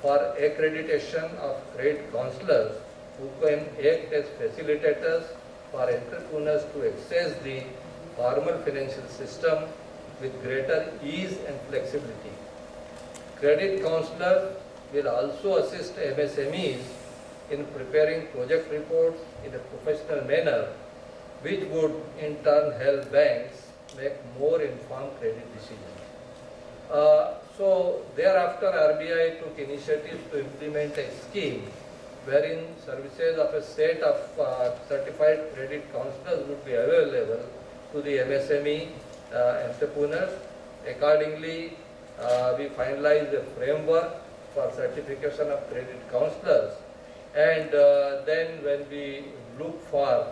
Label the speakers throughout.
Speaker 1: for accreditation of credit counselors who can act as facilitators for entrepreneurs to access the formal financial system with greater ease and flexibility. Credit counselors will also assist MSMEs in preparing project reports in a professional manner, which would in turn help banks make more informed credit decisions. So thereafter, RBI took initiatives to implement a scheme wherein services of a set of certified credit counselors would be available to the MSME entrepreneurs. Accordingly, we finalized a framework for certification of credit counselors, and then when we look for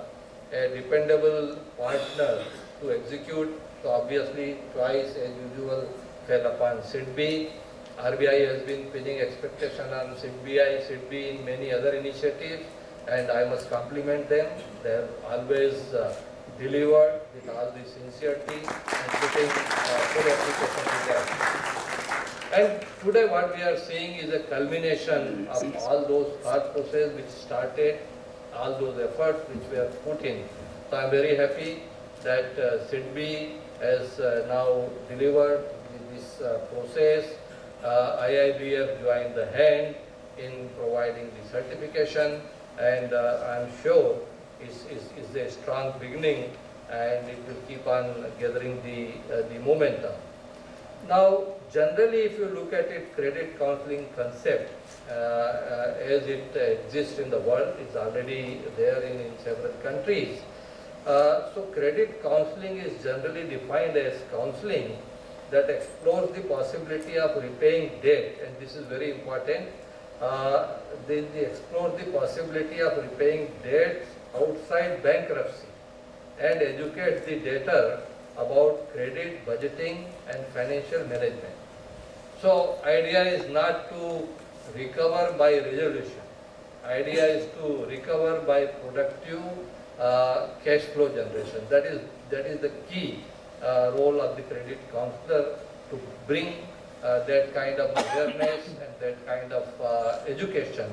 Speaker 1: a dependable partner to execute, so obviously choice as usual fell upon SIDBI. RBI has been pinning expectation on SIDBI in many other initiatives, and I must compliment them. They have always delivered with all the sincerity and putting full application to that. And today what we are seeing is a culmination of all those thought process which started, all those efforts which were put in. So I am very happy that SIDBI has now delivered this process. IIBF joined the hand in providing the certification, and I am sure is a strong beginning, and it will keep on gathering the momentum. Now, generally, if you look at it, credit counseling concept as it exists in the world, is already there in several countries. So, credit counseling is generally defined as counseling that explores the possibility of repaying debt, and this is very important. They explore the possibility of repaying debts outside bankruptcy and educate the debtor about credit, budgeting and financial management. So idea is not to recover by resolution. Idea is to recover by productive cash flow generation. That is the key role of the credit counselor, to bring that kind of awareness and that kind of education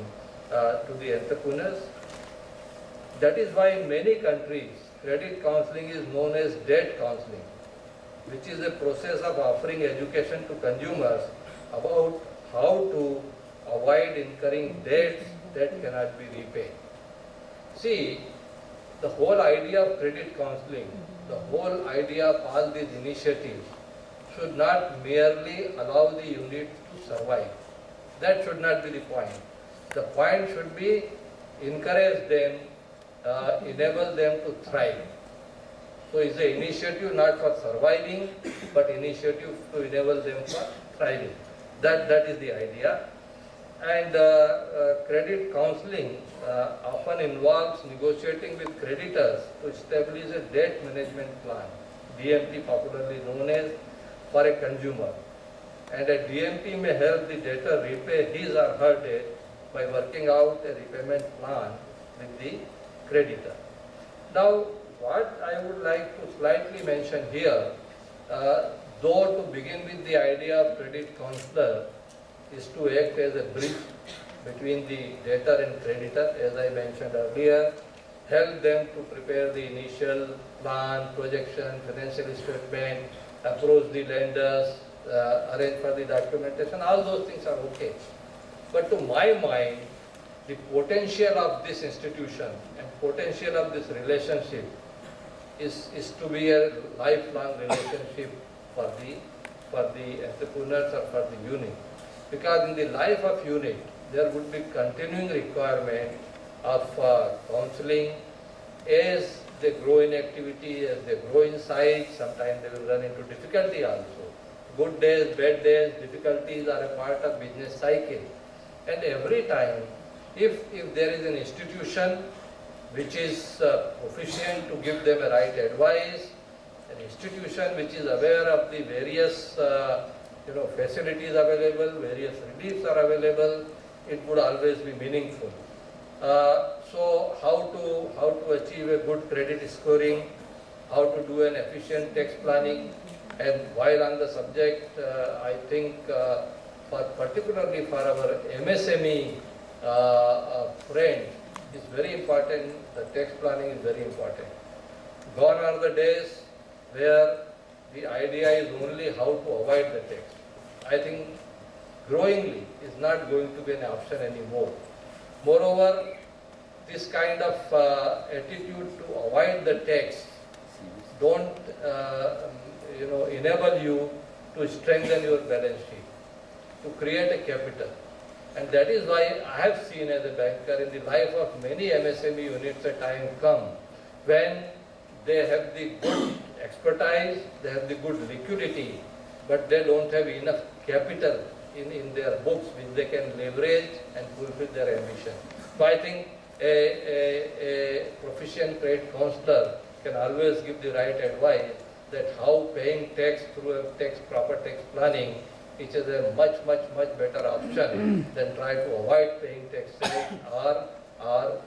Speaker 1: to the entrepreneurs. That is why in many countries credit counseling is known as debt counseling, which is a process of offering education to consumers about how to avoid incurring debts that cannot be repaid. See, the whole idea of credit counseling, the whole idea of all these initiatives should not merely allow the unit to survive. That should not be the point. The point should be encourage them, enable them to thrive. So it's an initiative not for surviving, but initiative to enable them for thriving. That is the idea. And credit counseling often involves negotiating with creditors to establish a debt management plan, DMP popularly known as, for a consumer. And a DMP may help the debtor repay his or her debt by working out a repayment plan with the creditor. Now, what I would like to slightly mention here, though to begin with the idea of credit counselor is to act as a bridge between the debtor and creditor, as I mentioned earlier, help them to prepare the initial plan, projection, financial statement, approach the lenders, arrange for the documentation, all those things are okay. But to my mind, the potential of this institution and potential of this relationship is to be a lifelong relationship for the entrepreneurs or for the unit. Because in the life of unit, there would be continuing requirement of counseling as they grow in activity, as they grow in size. Sometimes they will run into difficulty also. Good days, bad days, difficulties are a part of business cycle. And every time, if there is an institution which is proficient to give them a right advice, an institution which is aware of the various facilities available, various reliefs are available, it would always be meaningful. So how to achieve a good credit scoring, how to do an efficient tax planning, and while on the subject, I think particularly for our MSME friend, is very important. The tax planning is very important. Gone are the days where the idea is only how to avoid the tax. I think growingly is not going to be an option anymore. Moreover, this kind of attitude to avoid the tax don't enable you to strengthen your balance sheet, to create a capital. And that is why I have seen as a banker in the life of many MSME units a time come when they have the good expertise, they have the good liquidity, but they don't have enough capital in their books which they can leverage and fulfill their ambition. So I think a proficient credit counselor can always give the right advice that how paying tax through a proper tax planning, which is a much better option than try to avoid paying taxes or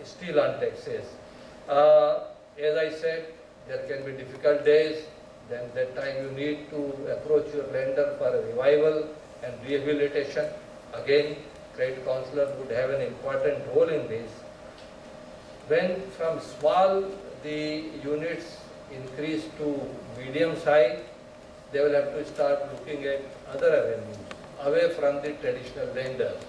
Speaker 1: steal on taxes. As I said, there can be difficult days. Then that time you need to approach your lender for a revival and rehabilitation. Again, credit counselor would have an important role in this. When from small the units increase to medium size, they will have to start looking at other avenues away from the traditional lenders.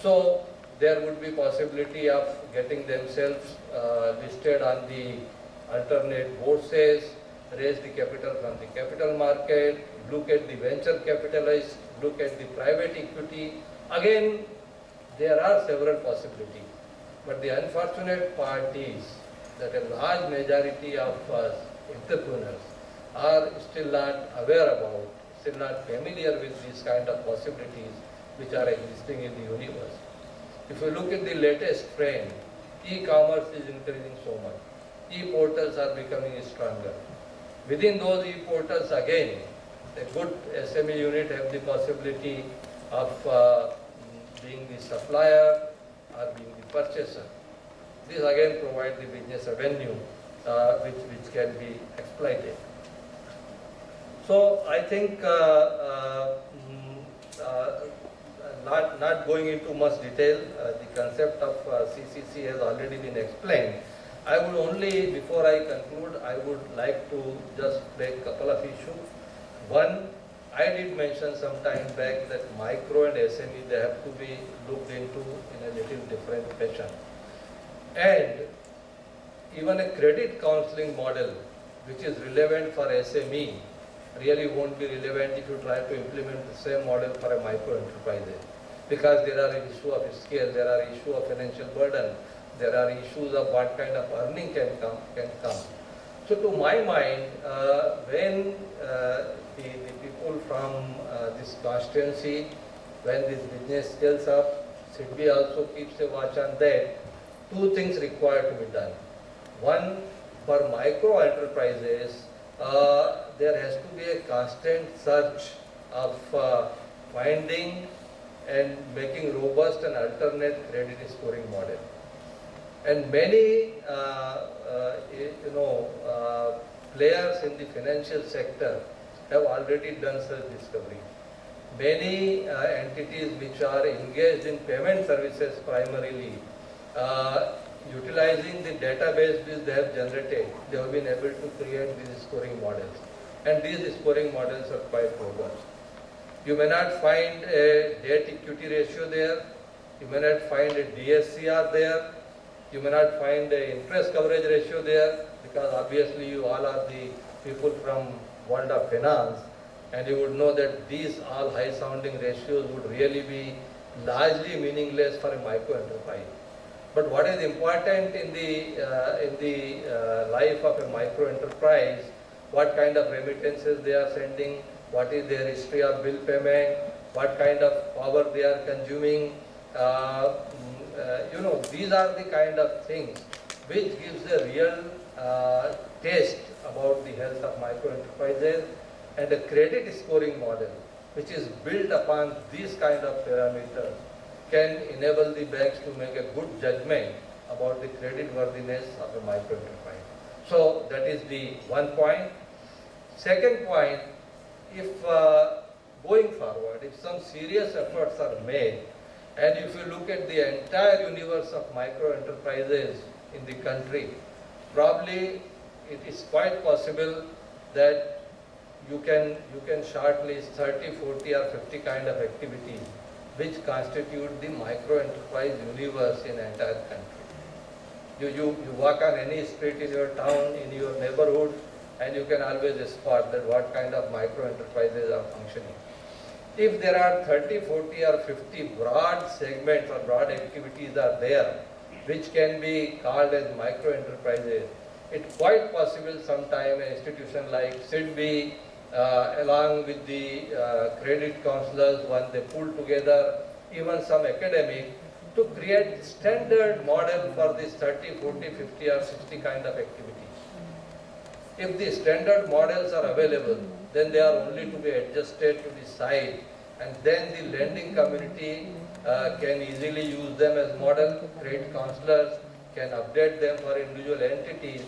Speaker 1: So there would be possibility of getting themselves listed on the alternate bourses, raise the capital from the capital market, look at the venture capitalists, look at the private equity. Again, there are several possibilities. But the unfortunate part is that a large majority of us entrepreneurs are still not aware about, still not familiar with these kind of possibilities which are existing in the universe. If you look at the latest trend, e-commerce is increasing so much. E-portals are becoming stronger. Within those e-portals, again, a good SME unit have the possibility of being the supplier or being the purchaser. This again provides the business avenue which can be exploited. So I think not going into much detail, the concept of CCC has already been explained. I would only, before I conclude, I would like to just make a couple of issues. One, I did mention some time back that micro and SME, they have to be looked into in a little different fashion. And even a credit counseling model, which is relevant for SME, really won't be relevant if you try to implement the same model for a micro enterprise. Because there are issues of scale, there are issues of financial burden, there are issues of what kind of earning can come. So to my mind, when the people from this constituency, when this business scales up, SIDBI also keeps a watch on that. Two things required to be done. One, for micro enterprises, there has to be a constant search of finding and making robust and alternate credit scoring model. And many, players in the financial sector have already done such discovery. Many entities which are engaged in payment services primarily, utilizing the database which they have generated, they have been able to create these scoring models. And these scoring models are quite robust. You may not find a debt equity ratio there, you may not find a DSCR there, you may not find an interest coverage ratio there, because obviously you all are the people from world of finance, and you would know that these all high sounding ratios would really be largely meaningless for a micro enterprise. But what is important in the life of a micro enterprise, what kind of remittances they are sending, what is their history of bill payment, what kind of power they are consuming, these are the kind of things which gives a real taste about the health of micro enterprises. And a credit scoring model which is built upon these kind of parameters can enable the banks to make a good judgment about the credit worthiness of a micro enterprise. So that is the one point. Second point, if going forward, if some serious efforts are made, and if you look at the entire universe of micro enterprises in the country, probably it is quite possible that you can shortlist 30, 40 or 50 kind of activities which constitute the micro enterprise universe in entire country. You walk on any street in your town, in your neighborhood, and you can always spot that what kind of micro enterprises are functioning. If there are 30, 40 or 50 broad segments or broad activities are there, which can be called as micro enterprises, it's quite possible sometime an institution like SIDBI, along with the credit counselors, when they pull together even some academic, to create standard model for this 30, 40, 50 or 60 kind of activities. If the standard models are available, then they are only to be adjusted to the site, and then the lending community can easily use them as model. Credit counselors can update them for individual entities.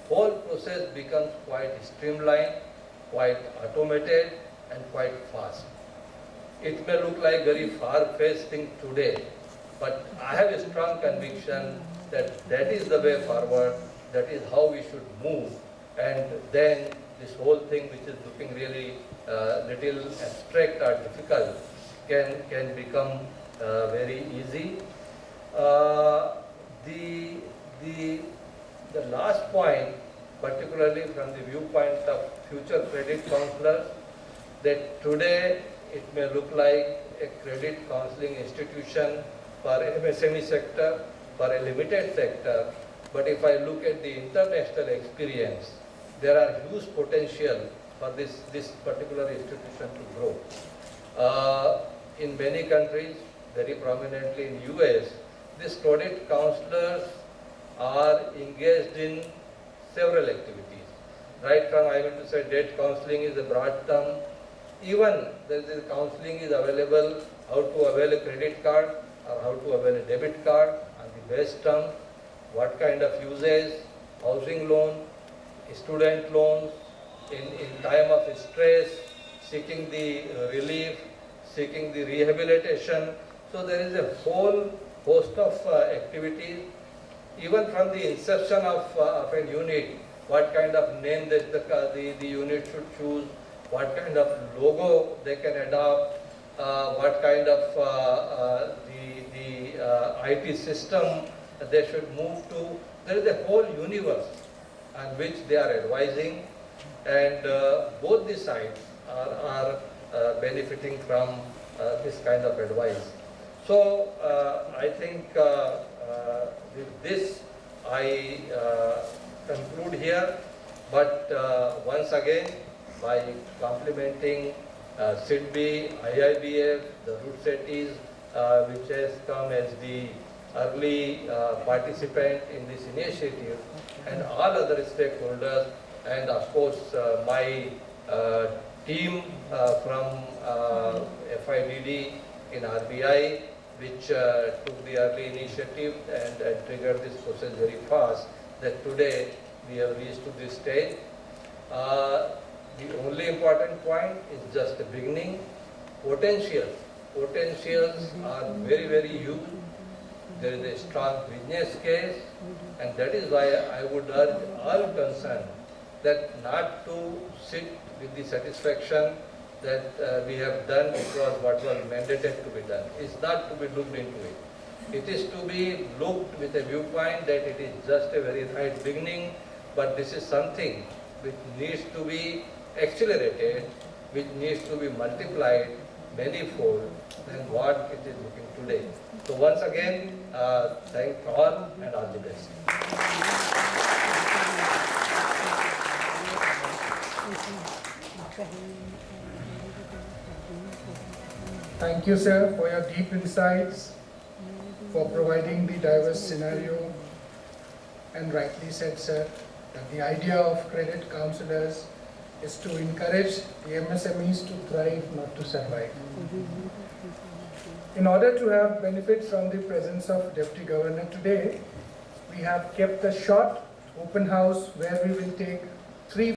Speaker 1: Whole process becomes quite streamlined, quite automated, and quite fast. It may look like very far-fetched thing today, but I have a strong conviction that that is the way forward, that is how we should move, and then this whole thing, which is looking really little abstract or difficult, can become very easy. The last point, particularly from the viewpoint of future credit counselors, that today it may look like a credit counseling institution for MSME sector, for a limited sector, but if I look at the international experience, there are huge potential for this particular institution to grow. In many countries, very prominently in US, these credit counselors are engaged in several activities. Right from, I want to say, debt counseling is a broad term. Even the counseling is available, how to avail a credit card or how to avail a debit card on the best term, what kind of usage, housing loan, student loans, in time of stress, seeking the relief, seeking the rehabilitation. So there is a whole host of activities. Even from the inception of a unit, what kind of name that the unit should choose, what kind of logo they can adopt, what kind of the IT system they should move to. There is a whole universe on which they are advising, and both the sides are benefiting from this kind of advice. So I think with this I conclude here, but once again by complimenting SIDBI, IIBF, the Root Cities, which has come as the early participant in this initiative, and all other stakeholders, and of course my team from FIDD in RBI, which took the early initiative and triggered this process very fast, that today we have reached to this stage. The only important point is just the beginning. Potentials are very, very huge. There is a strong business case, and that is why I would urge all concerned that not to sit with the satisfaction that we have done because what was mandated to be done. It's not to be looked into it. It is to be looked with a viewpoint that it is just a very right beginning, but this is something which needs to be accelerated, which needs to be multiplied manyfold than what it is looking today. So once again, thank all and all the best.
Speaker 2: Thank you, sir, for your deep insights, for providing the diverse scenario, and rightly said, sir, that the idea of credit counselors is to encourage the MSMEs to thrive, not to survive. In order to have benefits from the presence of Deputy Governor today, we have kept a short open house where we will take 3